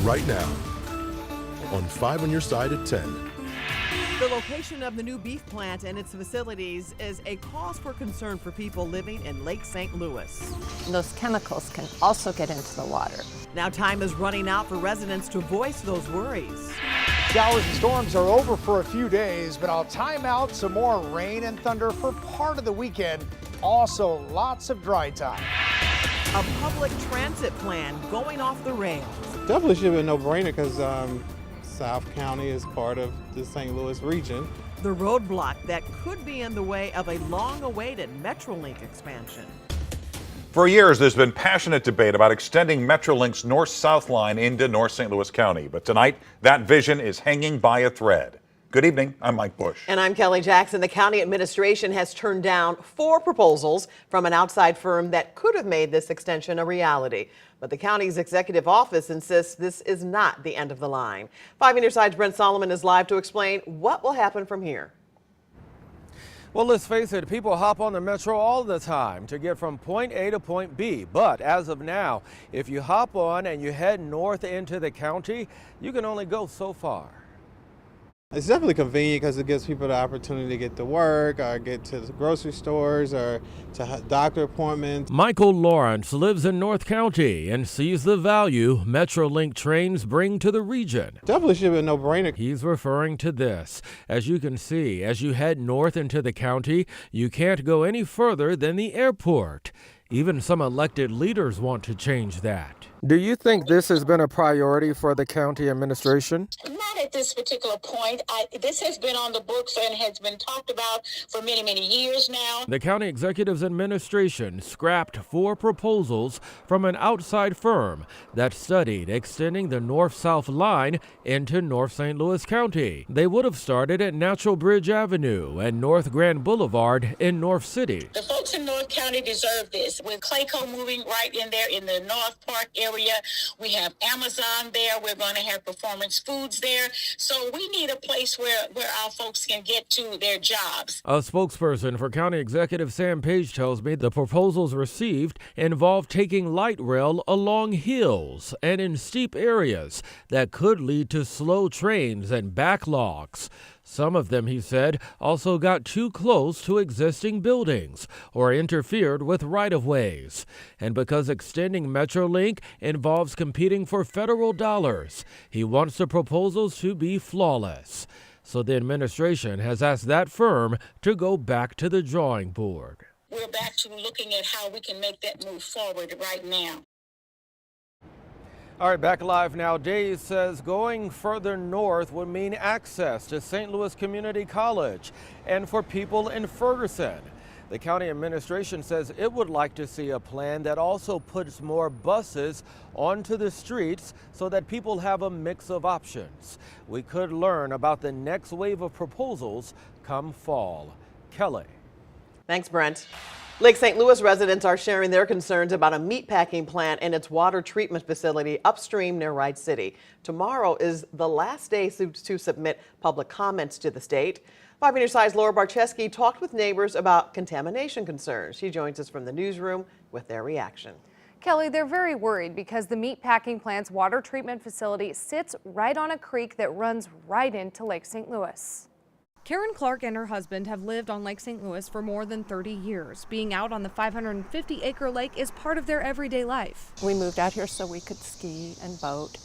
right now on 5 on Your Side at 10. The location of the new beef plant and its facilities is a cause for concern for people living in Lake St. Louis. Those chemicals can also get into the water. Now time is running out for residents to voice those worries. Showers and storms are over for a few days, but I'll time out some more rain and thunder for part of the weekend. Also, lots of dry time. A public transit plan going off the rails. Definitely should be a no-brainer because South County is part of the St. Louis region. The roadblock that could be in the way of a long-awaited MetroLink expansion. For years, there's been passionate debate about extending MetroLink's north-south line into North St. Louis County. But tonight, that vision is hanging by a thread. Good evening. I'm Mike Bush. And I'm Kelly Jackson. The county administration has turned down 4 proposals from an outside firm that could have made this extension a reality. But the county's executive office insists this is not the end of the line. 5 on Your Side's Brent Solomon is live to explain what will happen from here. Well, let's face it, people hop on the metro all the time to get from point A to point B. But as of now, if you hop on and you head north into the county, you can only go so far. It's definitely convenient because it gives people the opportunity to get to work or get to the grocery stores or to doctor appointments. Michael Lawrence lives in North County and sees the value MetroLink trains bring to the region. Definitely should be a no-brainer. He's referring to this. As you can see, as you head north into the county, you can't go any further than the airport. Even some elected leaders want to change that. Do you think this has been a priority for the county administration? Not at this particular point. This has been on the books and has been talked about for many, many years now. The county executive's administration scrapped 4 proposals from an outside firm that studied extending the north-south line into North St. Louis County. They would have started at Natural Bridge Avenue and North Grand Boulevard in North City. The folks in North County deserve this. With Clayco moving right in there in the North Park area, we have Amazon there. We're going to have Performance Foods there. So we need a place where our folks can get to their jobs. A spokesperson for County Executive Sam Page tells me the proposals received involve taking light rail along hills and in steep areas that could lead to slow trains and backlogs. Some of them, he said, also got too close to existing buildings or interfered with right-of-ways. And because extending MetroLink involves competing for federal dollars, he wants the proposals to be flawless. So the administration has asked that firm to go back to the drawing board. We're back to looking at how we can make that move forward right now. All right, back live now. Dave says going further north would mean access to St. Louis Community College and for people in Ferguson. The county administration says it would like to see a plan that also puts more buses onto the streets so that people have a mix of options. We could learn about the next wave of proposals come fall. Kelly. Thanks, Brent. Lake St. Louis residents are sharing their concerns about a meatpacking plant and its water treatment facility upstream near Wright City. Tomorrow is the last day to submit public comments to the state. 5 on Your Side's Laura Barcheski talked with neighbors about contamination concerns. She joins us from the newsroom with their reaction. Kelly, they're very worried because the meatpacking plant's water treatment facility sits right on a creek that runs right into Lake St. Louis. Karen Clark and her husband have lived on Lake St. Louis for more than 30 years. Being out on the 550-acre lake is part of their everyday life. We moved out here so we could ski and boat,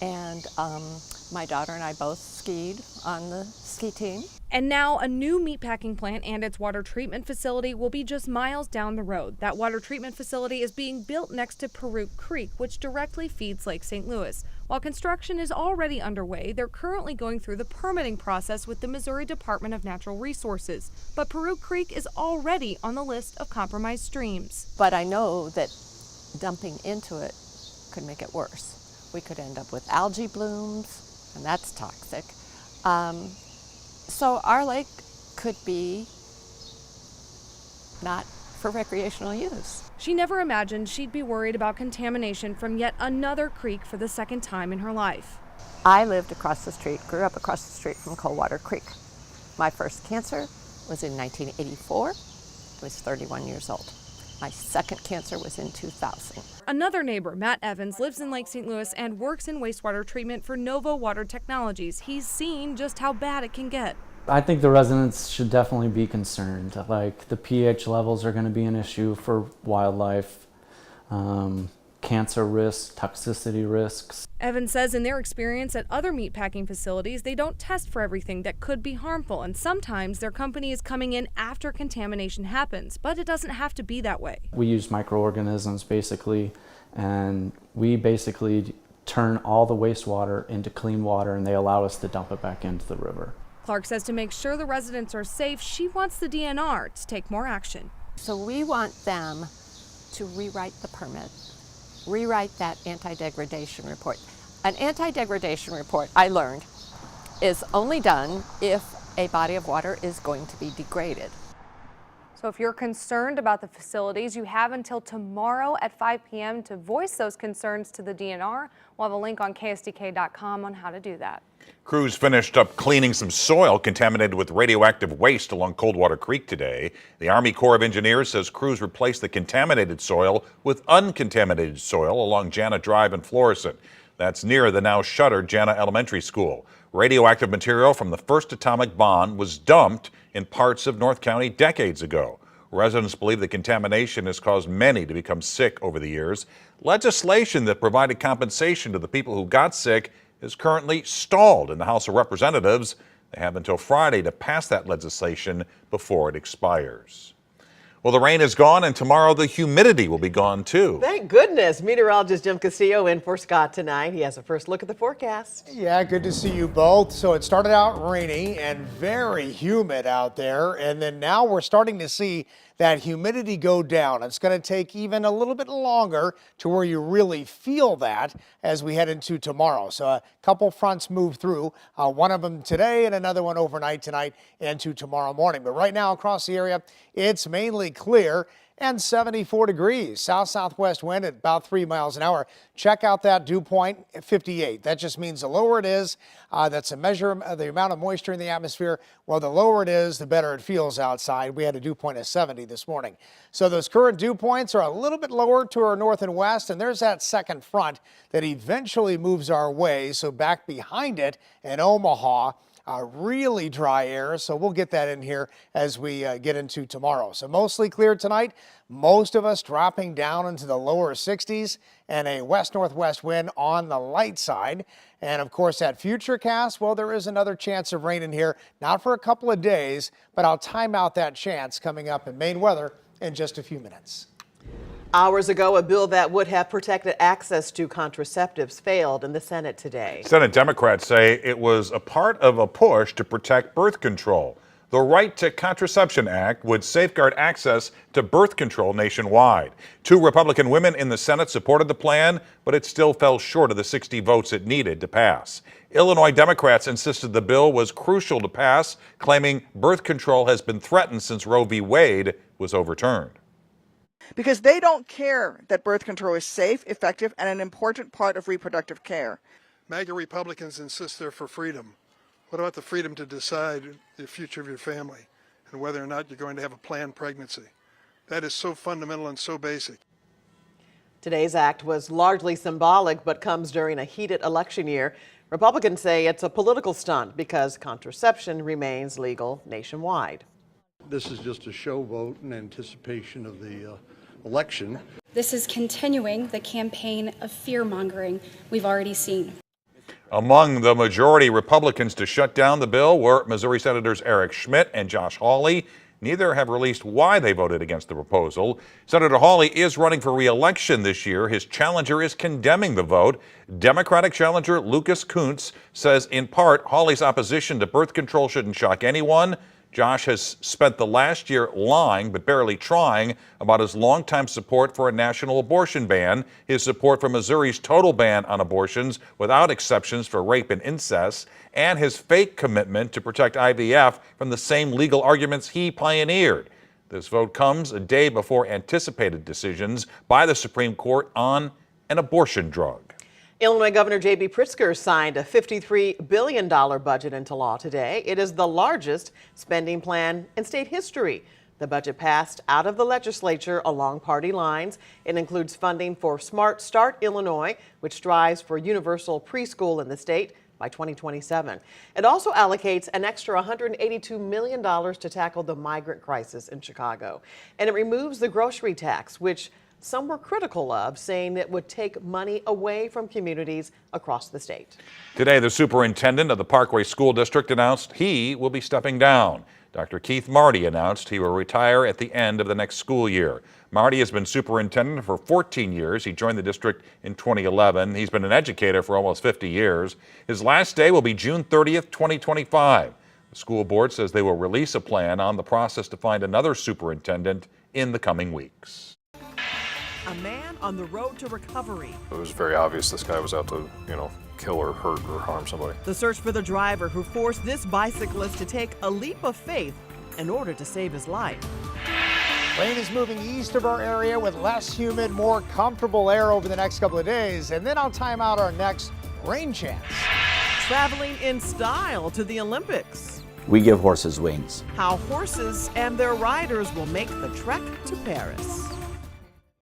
and my daughter and I both skied on the ski team. And now a new meatpacking plant and its water treatment facility will be just miles down the road. That water treatment facility is being built next to Peruke Creek, which directly feeds Lake St. Louis. While construction is already underway, they're currently going through the permitting process with the Missouri Department of Natural Resources. But Peruke Creek is already on the list of compromised streams. But I know that dumping into it could make it worse. We could end up with algae blooms, and that's toxic. So our lake could be not for recreational use. She never imagined she'd be worried about contamination from yet another creek for the second time in her life. I lived across the street, grew up across the street from Coldwater Creek. My first cancer was in 1984. I was 31 years old. My second cancer was in 2000. Another neighbor, Matt Evans, lives in Lake St. Louis and works in wastewater treatment for Novo Water Technologies. He's seen just how bad it can get. I think the residents should definitely be concerned. Like, the pH levels are going to be an issue for wildlife, cancer risks, toxicity risks. Evans says in their experience at other meatpacking facilities, they don't test for everything that could be harmful, and sometimes their company is coming in after contamination happens, but it doesn't have to be that way. We use microorganisms basically, and we basically turn all the wastewater into clean water, and they allow us to dump it back into the river. Clark says to make sure the residents are safe, she wants the DNR to take more action. So we want them to rewrite the permit, rewrite that anti-degradation report. An anti-degradation report, I learned, is only done if a body of water is going to be degraded. So if you're concerned about the facilities, you have until tomorrow at 5 p.m. to voice those concerns to the DNR. We'll have a link on ksdk.com on how to do that. Crews finished up cleaning some soil contaminated with radioactive waste along Coldwater Creek today. The Army Corps of Engineers says crews replaced the contaminated soil with uncontaminated soil along Jana Drive in Florissant. That's near the now shuttered Jana Elementary School. Radioactive material from the first atomic bomb was dumped in parts of North County decades ago. Residents believe the contamination has caused many to become sick over the years. Legislation that provided compensation to the people who got sick is currently stalled in the House of Representatives. They have until Friday to pass that legislation before it expires. Well, the rain is gone, and tomorrow the humidity will be gone too. Thank goodness. Meteorologist Jim Castillo in for Scott tonight. He has a first look at the forecast. Yeah, good to see you both. So it started out rainy and very humid out there, and then now we're starting to see that humidity go down. It's going to take even a little bit longer to where you really feel that as we head into tomorrow. So a couple fronts move through, one of them today and another one overnight tonight into tomorrow morning. But right now across the area, it's mainly clear and 74 degrees. South-southwest wind at about 3 miles an hour. Check out that dew point, 58. That just means the lower it is, that's a measure of the amount of moisture in the atmosphere. Well, the lower it is, the better it feels outside. We had a dew point of 70 this morning. So those current dew points are a little bit lower to our north and west, and there's that second front that eventually moves our way. So back behind it in Omaha, really dry air, so we'll get that in here as we get into tomorrow. So mostly clear tonight, most of us dropping down into the lower 60s and a west-northwest wind on the light side. And of course, that futurecast, well, there is another chance of rain in here, not for a couple of days, but I'll time out that chance coming up in Maine weather in just a few minutes. Hours ago, a bill that would have protected access to contraceptives failed in the Senate today. Senate Democrats say it was a part of a push to protect birth control. The Right to Contraception Act would safeguard access to birth control nationwide. 2 Republican women in the Senate supported the plan, but it still fell short of the 60 votes it needed to pass. Illinois Democrats insisted the bill was crucial to pass, claiming birth control has been threatened since Roe v. Wade was overturned. Because they don't care that birth control is safe, effective, and an important part of reproductive care. MAGA Republicans insist they're for freedom. What about the freedom to decide the future of your family and whether or not you're going to have a planned pregnancy? That is so fundamental and so basic. Today's act was largely symbolic, but comes during a heated election year. Republicans say it's a political stunt because contraception remains legal nationwide. This is just a show vote in anticipation of the election. This is continuing the campaign of fear-mongering we've already seen. Among the majority Republicans to shut down the bill were Missouri Senators Eric Schmitt and Josh Hawley. Neither have released why they voted against the proposal. Senator Hawley is running for re-election this year. His challenger is condemning the vote. Democratic challenger Lucas Kuntz says in part Hawley's opposition to birth control shouldn't shock anyone. Josh has spent the last year lying, but barely trying, about his longtime support for a national abortion ban, his support for Missouri's total ban on abortions without exceptions for rape and incest, and his fake commitment to protect IVF from the same legal arguments he pioneered. This vote comes a day before anticipated decisions by the Supreme Court on an abortion drug. Illinois Governor J.B. Pritzker signed a $53 billion budget into law today. It is the largest spending plan in state history. The budget passed out of the legislature along party lines. It includes funding for Smart Start Illinois, which strives for universal preschool in the state by 2027. It also allocates an extra $182 million to tackle the migrant crisis in Chicago. And it removes the grocery tax, which some were critical of, saying it would take money away from communities across the state. Today, the superintendent of the Parkway School District announced he will be stepping down. Dr. Keith Marty announced he will retire at the end of the next school year. Marty has been superintendent for 14 years. He joined the district in 2011. He's been an educator for almost 50 years. His last day will be June 30th, 2025. The school board says they will release a plan on the process to find another superintendent in the coming weeks. A man on the road to recovery. It was very obvious this guy was out to, kill or hurt or harm somebody. The search for the driver who forced this bicyclist to take a leap of faith in order to save his life. Rain is moving east of our area with less humid, more comfortable air over the next couple of days, and then I'll time out our next rain chance. Traveling in style to the Olympics. We give horses wings. How horses and their riders will make the trek to Paris.